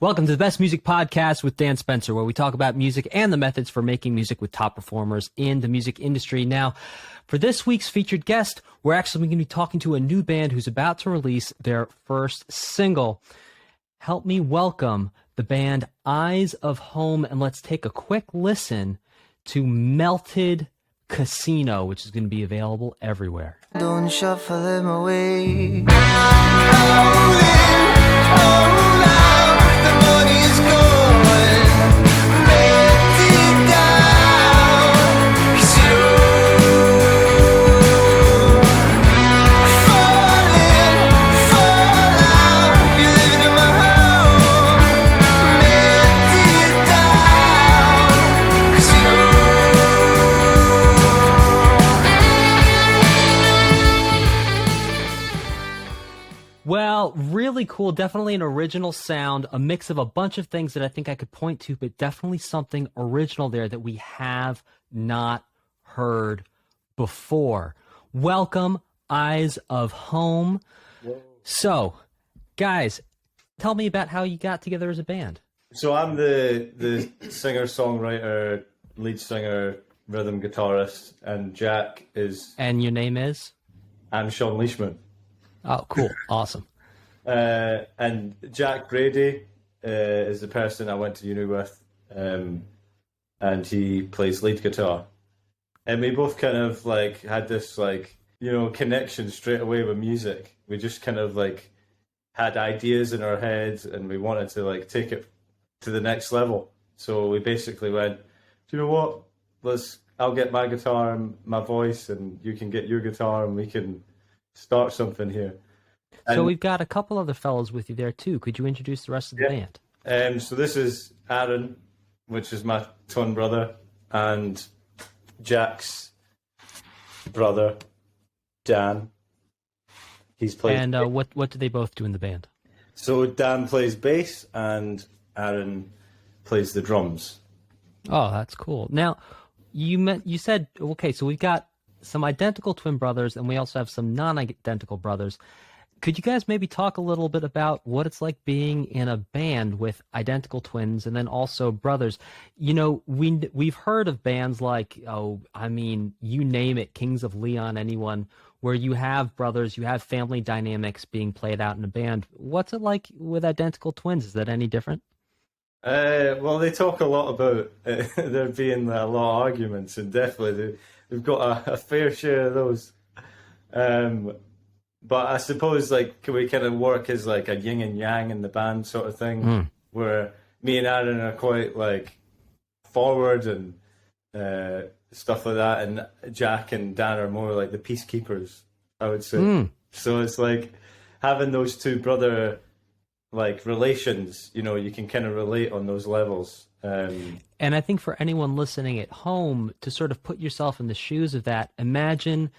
Welcome to the Best Music Podcast with Dan Spencer, where we talk about music and the methods for making music with top performers in the music industry. Now, for this week's featured guest, we're actually going to be talking to a new band who's about to release their first single. Help me welcome the band Eyes of Home, and let's take a quick listen to Melted Casino, which is going to be available everywhere. Don't shuffle them away. The money's gone, let it down, 'cause you're fall out, you're living in my home, let it down, 'cause Well, really cool. Definitely an original sound, a mix of a bunch of things that I think I could point to, but definitely something original there that we have not heard before. Welcome, Eyes of Home. Whoa. So, guys, tell me about how you got together as a band. So I'm the singer-songwriter, lead singer, rhythm guitarist, and Jack is... And your name is? I'm Sean Leishman. Oh, cool. Awesome. And Jack Brady is the person I went to uni with, and he plays lead guitar. And we both kind of like had this connection straight away with music. We just kind of like had ideas in our heads, and we wanted to like take it to the next level. So we basically went, do you know what? I'll get my guitar and my voice, and you can get your guitar, and we can start something here. So we've got a couple other fellows with you there too. Could you introduce the rest of the band? So this is Aaron, which is my twin brother, and Jack's brother, Dan. He's played. And what do they both do in the band? So Dan plays bass, and Aaron plays the drums. Oh, that's cool. Now, you said, okay, so we've got some identical twin brothers, and we also have some non-identical brothers. Could you guys maybe talk a little bit about what it's like being in a band with identical twins and then also brothers? You know, we've heard of bands like, you name it, Kings of Leon, anyone, where you have brothers, you have family dynamics being played out in a band. What's it like with identical twins? Is that any different? Well, they talk a lot about there being a lot of arguments, and definitely we've got a fair share of those. But I suppose we kind of work as like a yin and yang in the band sort of thing, where me and Aaron are quite like forward and stuff like that, and Jack and Dan are more like the peacekeepers, I would say. So it's like having those two brother like relations, you know, you can kind of relate on those levels. And I think for anyone listening at home to sort of put yourself in the shoes of that, imagine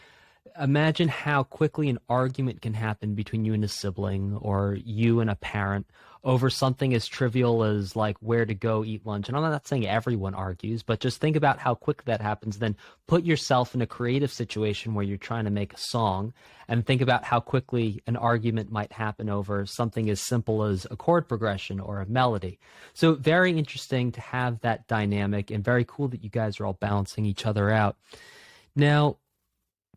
how quickly an argument can happen between you and a sibling or you and a parent over something as trivial as like where to go eat lunch. And I'm not saying everyone argues, but just think about how quick that happens. Then put yourself in a creative situation where you're trying to make a song, and think about how quickly an argument might happen over something as simple as a chord progression or a melody. So very interesting to have that dynamic, and very cool that you guys are all balancing each other out. Now,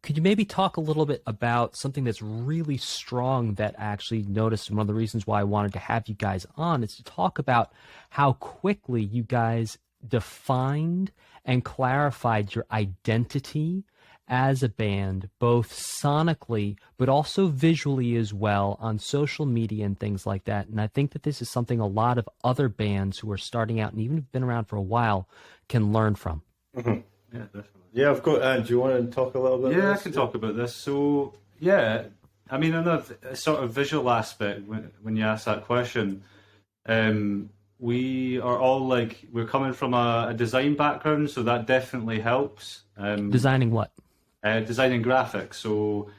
could you maybe talk a little bit about something that's really strong that I actually noticed, and one of the reasons why I wanted to have you guys on is to talk about how quickly you guys defined and clarified your identity as a band, both sonically but also visually as well on social media and things like that. And I think that this is something a lot of other bands who are starting out and even have been around for a while can learn from. Mm-hmm. Yeah, definitely. Yeah, of course. Do you want to talk a little bit about this? I can talk about this. So, yeah, I mean, on a sort of visual aspect, when you ask that question, we are all we're coming from a design background, so that definitely helps. Designing what? Designing graphics. So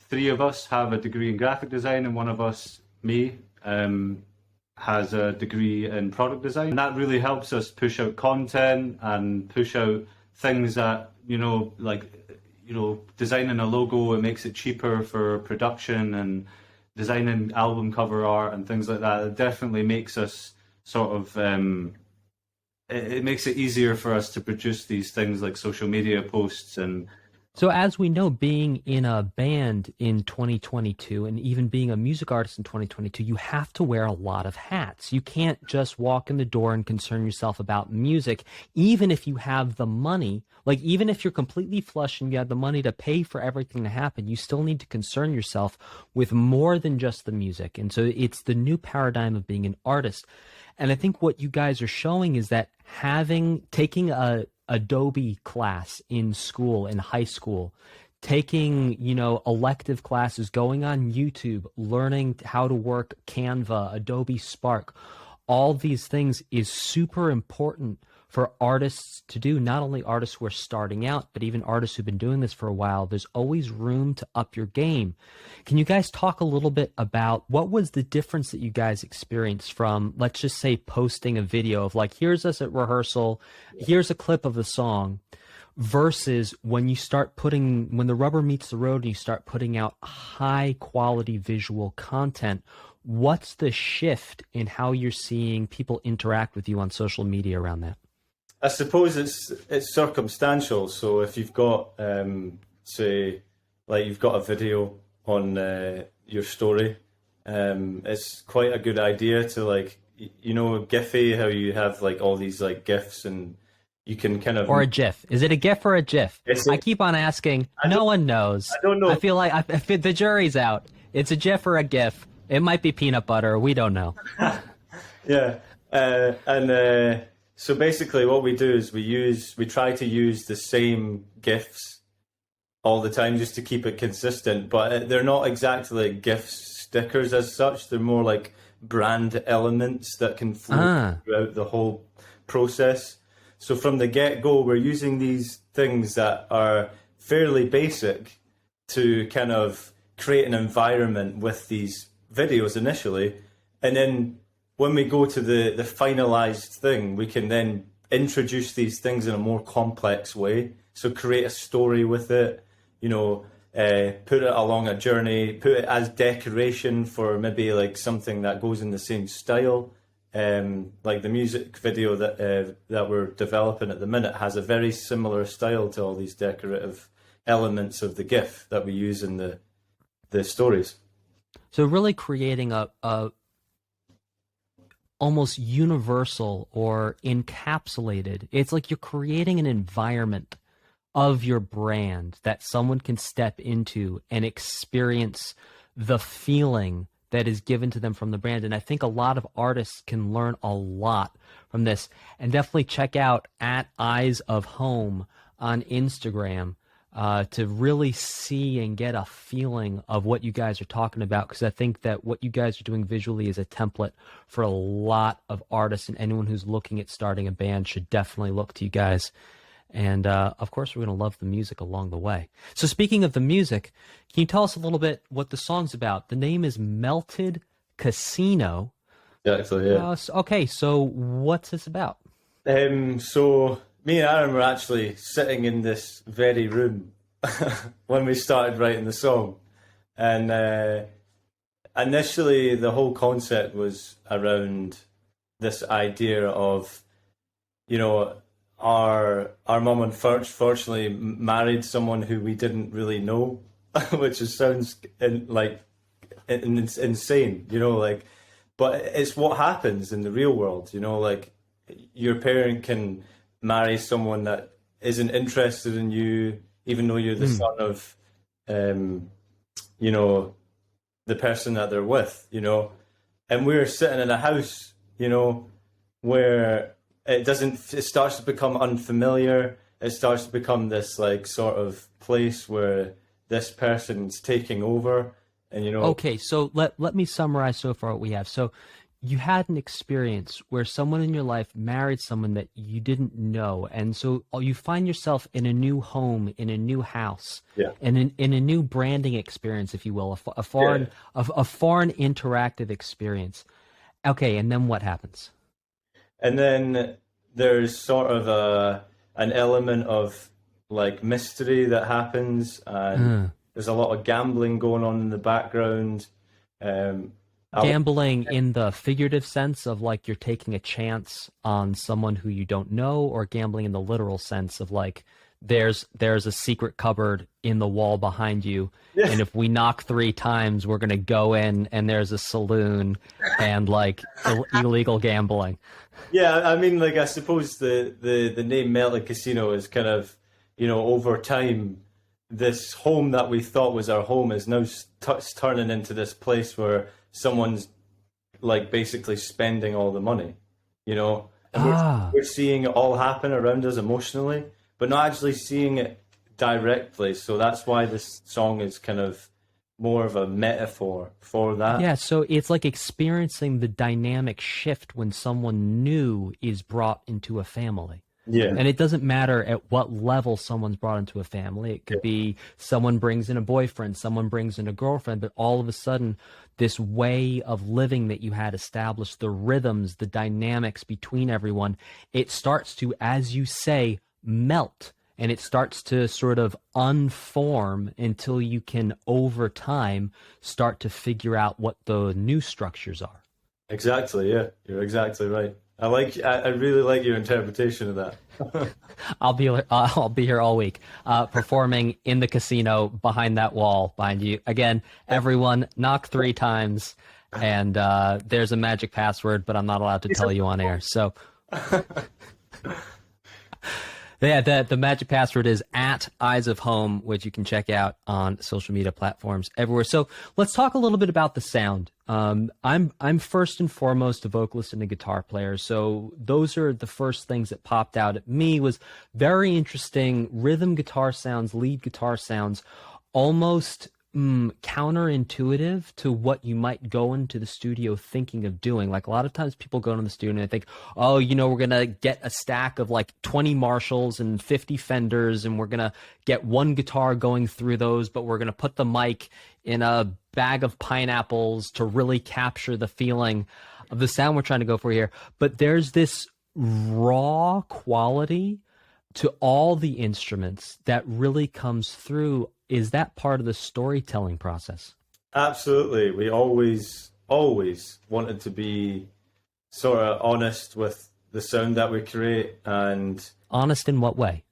3 of us have a degree in graphic design, and one of us, me, has a degree in product design. And that really helps us push out content and push out things that, designing a logo, it makes it cheaper for production, and designing album cover art and things like that. It definitely makes us sort of it makes it easier for us to produce these things like social media posts. And So as we know, being in a band in 2022 and even being a music artist in 2022, you have to wear a lot of hats. You can't just walk in the door and concern yourself about music, even if you have the money. Like, even if you're completely flush and you have the money to pay for everything to happen, you still need to concern yourself with more than just the music. And so it's the new paradigm of being an artist. And I think what you guys are showing is that taking a Adobe class in school, in high school, taking, elective classes, going on YouTube, learning how to work Canva, Adobe Spark, all these things is super important for artists to do, not only artists who are starting out, but even artists who've been doing this for a while. There's always room to up your game. Can you guys talk a little bit about what was the difference that you guys experienced from, let's just say, posting a video of like, here's us at rehearsal, here's a clip of the song, versus when the rubber meets the road and you start putting out high quality visual content? What's the shift in how you're seeing people interact with you on social media around that? I suppose it's circumstantial. So if you've got, say, like you've got a video on your story, it's quite a good idea to Giphy, how you have like all these like GIFs and you can kind of... Or a GIF. Is it a GIF or a GIF? I keep on asking. No one knows. I don't know. I feel like the jury's out. It's a GIF or a GIF. It might be peanut butter. We don't know. Yeah. So basically what we do is we try to use the same GIFs all the time just to keep it consistent, but they're not exactly like GIF stickers as such. They're more like brand elements that can flow throughout the whole process. So from the get-go, we're using these things that are fairly basic to kind of create an environment with these videos initially, and then when we go to the finalized thing, we can then introduce these things in a more complex way. So create a story with it, put it along a journey, put it as decoration for maybe like something that goes in the same style. Like the music video that we're developing at the minute has a very similar style to all these decorative elements of the GIF that we use in the stories. So really creating a almost universal or encapsulated, it's like you're creating an environment of your brand that someone can step into and experience the feeling that is given to them from the brand. And I think a lot of artists can learn a lot from this. And definitely check out @EyesOfHome on Instagram to really see and get a feeling of what you guys are talking about, because I think that what you guys are doing visually is a template for a lot of artists, and anyone who's looking at starting a band should definitely look to you guys. And of course, we're going to love the music along the way. So speaking of the music, can you tell us a little bit what the song's about? The name is Melted Casino. Exactly, yeah. Okay, so what's this about? So me and Aaron were actually sitting in this very room when we started writing the song. And initially, the whole concept was around this idea of, our mum unfortunately married someone who we didn't really know, which sounds insane, but it's what happens in the real world, like your parent can marry someone that isn't interested in you, even though you're the son of, the person that they're with, and we're sitting in a house, where it starts to become unfamiliar. It starts to become this like sort of place where this person's taking over, and Okay, so let me summarize so far what we have. So you had an experience where someone in your life married someone that you didn't know, and so you find yourself in a new home, in a new house, and in a new branding experience, if you will, a foreign interactive experience. Okay, and then what happens? And then there's sort of an element of like mystery that happens, and there's a lot of gambling going on in the background. Gambling in the figurative sense of like you're taking a chance on someone who you don't know, or gambling in the literal sense of like there's a secret cupboard in the wall behind you, and if we knock 3 times, we're gonna go in and there's a saloon and like illegal gambling. Yeah, I mean, like, I suppose the name Melted Casino is kind of, over time, this home that we thought was our home is now turning into this place where someone's like basically spending all the money, and we're seeing it all happen around us emotionally, but not actually seeing it directly. So that's why this song is kind of more of a metaphor for that. Yeah, so it's like experiencing the dynamic shift when someone new is brought into a family. Yeah. And it doesn't matter at what level someone's brought into a family. It could be someone brings in a boyfriend, someone brings in a girlfriend, but all of a sudden, this way of living that you had established, the rhythms, the dynamics between everyone, it starts to, as you say, melt. And it starts to sort of unform until you can, over time, start to figure out what the new structures are. Exactly, yeah. You're exactly right. I really like your interpretation of that. I'll be here all week, performing in the casino behind that wall behind you. Again, everyone knock 3 times, and there's a magic password, but I'm not allowed to tell you on air. So, yeah, the magic password is @EyesOfHome, which you can check out on social media platforms everywhere. So let's talk a little bit about the sound. I'm first and foremost a vocalist and a guitar player, so those are the first things that popped out at me. Was very interesting rhythm guitar sounds, lead guitar sounds, almost counterintuitive to what you might go into the studio thinking of doing. Like a lot of times people go into the studio and they think, oh, we're going to get a stack of like 20 Marshalls and 50 Fenders, and we're going to get one guitar going through those, but we're going to put the mic in a bag of pineapples to really capture the feeling of the sound we're trying to go for here. But there's this raw quality to all the instruments that really comes through. Is that part of the storytelling process? Absolutely. We always wanted to be sort of honest with the sound that we create. And honest in what way?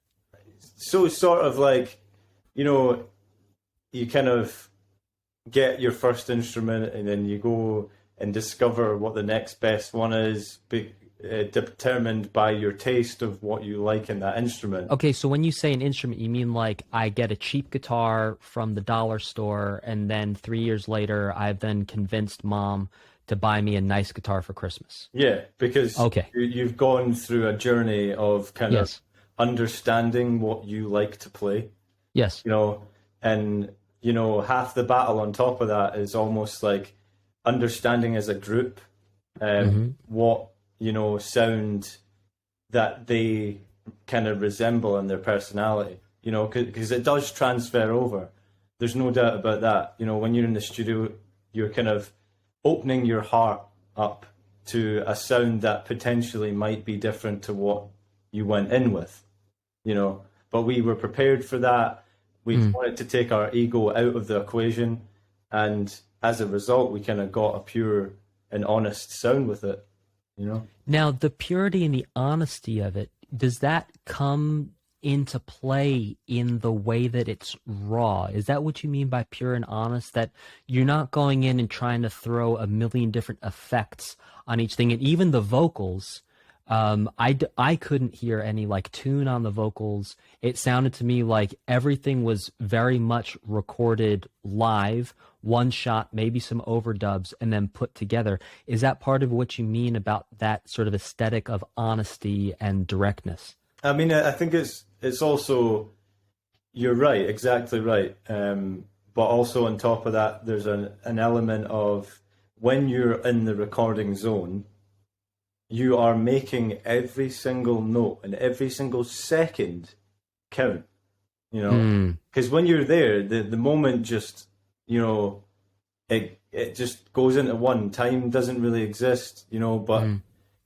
So sort of like, you kind of get your first instrument and then you go and discover what the next best one is, determined by your taste of what you like in that instrument. Okay, so when you say an instrument, you mean like I get a cheap guitar from the dollar store, and then 3 years later, I've then convinced mom to buy me a nice guitar for Christmas. Yeah, because you've gone through a journey of kind of understanding what you like to play. Yes. And half the battle on top of that is almost like understanding as a group what sound that they kind of resemble in their personality, because it does transfer over. There's no doubt about that. When you're in the studio, you're kind of opening your heart up to a sound that potentially might be different to what you went in with, but we were prepared for that. We wanted to take our ego out of the equation, and as a result, we kind of got a pure and honest sound with it. Now, the purity and the honesty of it, does that come into play in the way that it's raw? Is that what you mean by pure and honest? That you're not going in and trying to throw a million different effects on each thing, and even the vocals. I couldn't hear any like tune on the vocals. It sounded to me like everything was very much recorded live, one shot, maybe some overdubs, and then put together. Is that part of what you mean about that sort of aesthetic of honesty and directness? I mean, I think it's also, you're right, exactly right. But also on top of that, there's an element of when you're in the recording zone, you are making every single note and every single second count, because when you're there, the moment just, it just goes into one. Time doesn't really exist, but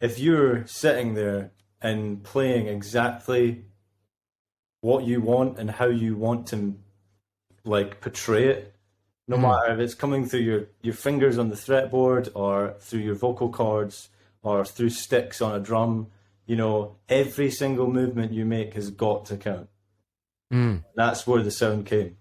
if you're sitting there and playing exactly what you want and how you want to like portray it, No matter if it's coming through your fingers on the fretboard or through your vocal cords or through sticks on a drum, every single movement you make has got to count. That's where the sound came.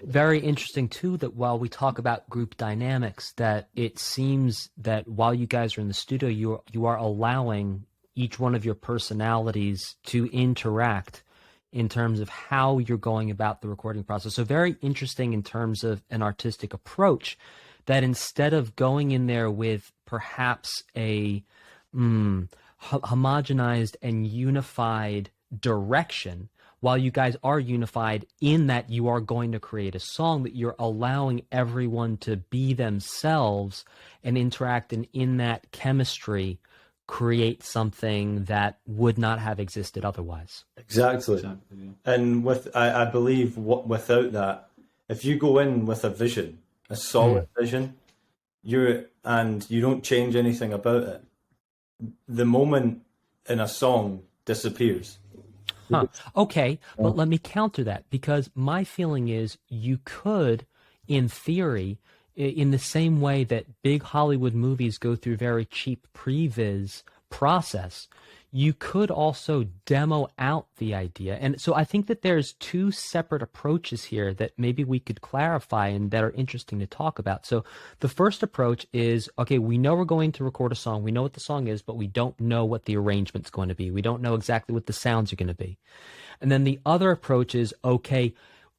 Very interesting too that while we talk about group dynamics, that it seems that while you guys are in the studio, you are allowing each one of your personalities to interact in terms of how you're going about the recording process. So very interesting in terms of an artistic approach, that instead of going in there with perhaps a homogenized and unified direction, while you guys are unified in that you are going to create a song, that you're allowing everyone to be themselves and interact, and in that chemistry create something that would not have existed otherwise. Exactly. Yeah. And I believe without that, if you go in with a vision, a solid vision, you don't change anything about it, the moment in a song disappears. Okay, but let me counter that, because my feeling is you could, in theory, in the same way that big Hollywood movies go through very cheap previs process, you could also demo out the idea. And so I think that there's two separate approaches here that maybe we could clarify and that are interesting to talk about. So the first approach is, okay, we know we're going to record a song. We know what the song is, but we don't know what the arrangement's going to be. We don't know exactly what the sounds are going to be. And then the other approach is, okay,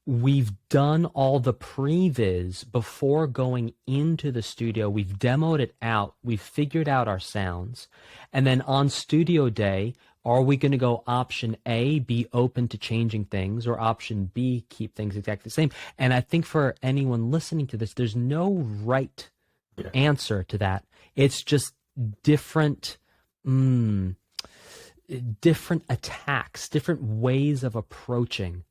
we've done all the previs before going into the studio. We've demoed it out. We've figured out our sounds. And then on studio day, are we going to go option A, be open to changing things, or option B, keep things exactly the same? And I think for anyone listening to this, there's no right answer to that. It's just different attacks, different ways of approaching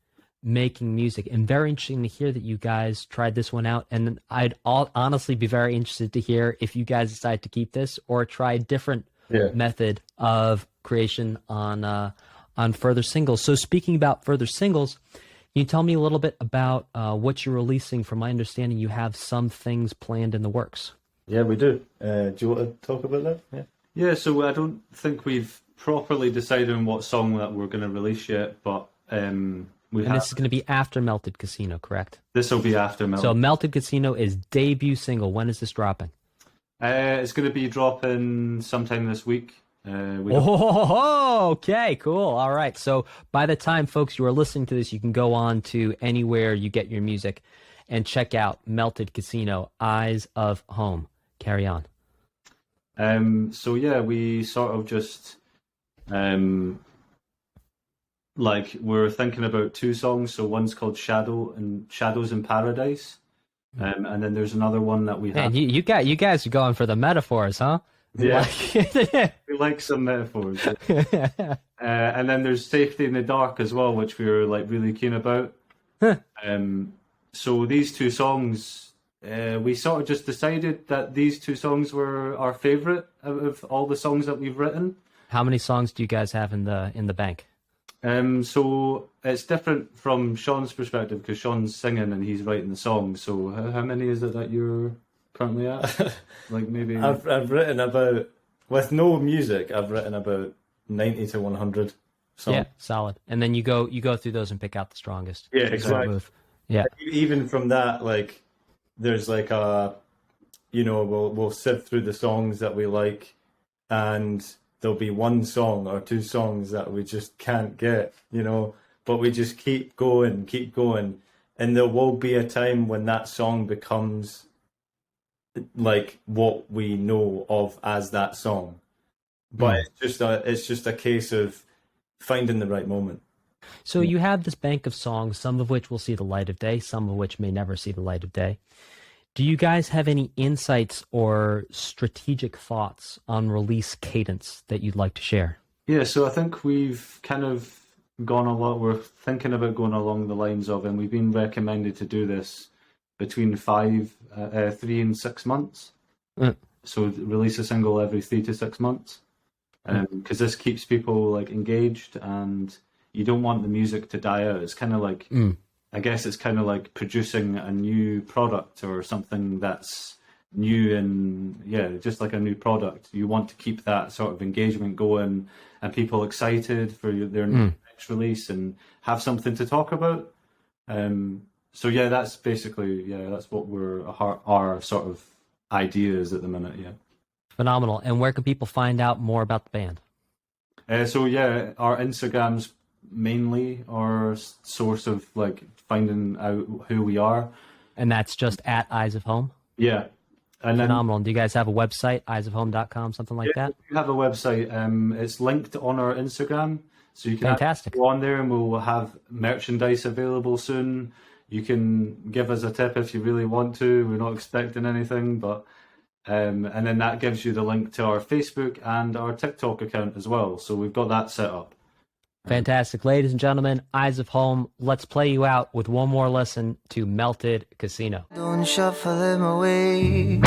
making music. And very interesting to hear that you guys tried this one out. And I'd honestly be very interested to hear if you guys decide to keep this or try a different method of creation on further singles. So speaking about further singles, can you tell me a little bit about what you're releasing? From my understanding, you have some things planned in the works. Yeah, we do. Do you want to talk about that? Yeah, so I don't think we've properly decided on what song that we're going to release yet, but this is going to be after Melted Casino, correct? This will be after Melted. So Melted Casino is debut single. When is this dropping? It's going to be dropping sometime this week. Okay, cool. All right. So by the time, folks, you are listening to this, you can go on to anywhere you get your music and check out Melted Casino, Eyes of Home. Carry on. So yeah, we sort of just we're thinking about two songs. So one's called Shadows in Paradise, and then there's another one that we have. Man, you guys are going for the metaphors, huh? Yeah, we like some metaphors. And then there's Safety in the Dark as well, which we were really keen about. So these two songs, we sort of just decided that these two songs were our favorite out of all the songs that we've written. How many songs do you guys have in the bank? So it's different from Sean's perspective because Sean's singing and he's writing the songs. So how many is it that you're currently at? Maybe I've written about, with no music, I've written about 90 to 100 songs. Yeah, solid. And then you go through those and pick out the strongest. Yeah, exactly. Yeah. Even from that, there's we'll sift through the songs that we like, and there'll be one song or two songs that we just can't get, but we just keep going. And there will be a time when that song becomes what we know of as that song. But it's just a case of finding the right moment. So you have this bank of songs, some of which will see the light of day, some of which may never see the light of day. Do you guys have any insights or strategic thoughts on release cadence that you'd like to share? Yeah, so I think we've kind of gone a lot. We're thinking about going along the lines of, and we've been recommended to do this between 3 and 6 months. So release a single every 3 to 6 months, because this keeps people engaged, and you don't want the music to die out. It's kind of I guess it's kind of like producing a new product or something that's new and just like a new product. You want to keep that sort of engagement going and people excited for their next release and have something to talk about. So that's basically that's what our sort of ideas at the minute. Phenomenal. And where can people find out more about the band? Our Instagram's mainly our source of like finding out who we are. And that's just at Eyes of Home? Yeah. And phenomenal. Do you guys have a website, eyesofhome.com, something like that? We have a website. It's linked on our Instagram. So you can Fantastic. go on there and we'll have merchandise available soon. You can give us a tip if you really want to. We're not expecting anything, but and then that gives you the link to our Facebook and our TikTok account as well. So we've got that set up. Fantastic. Ladies and gentlemen, Eyes of Home, let's play you out with one more listen to Melted Casino. Don't shuffle them away.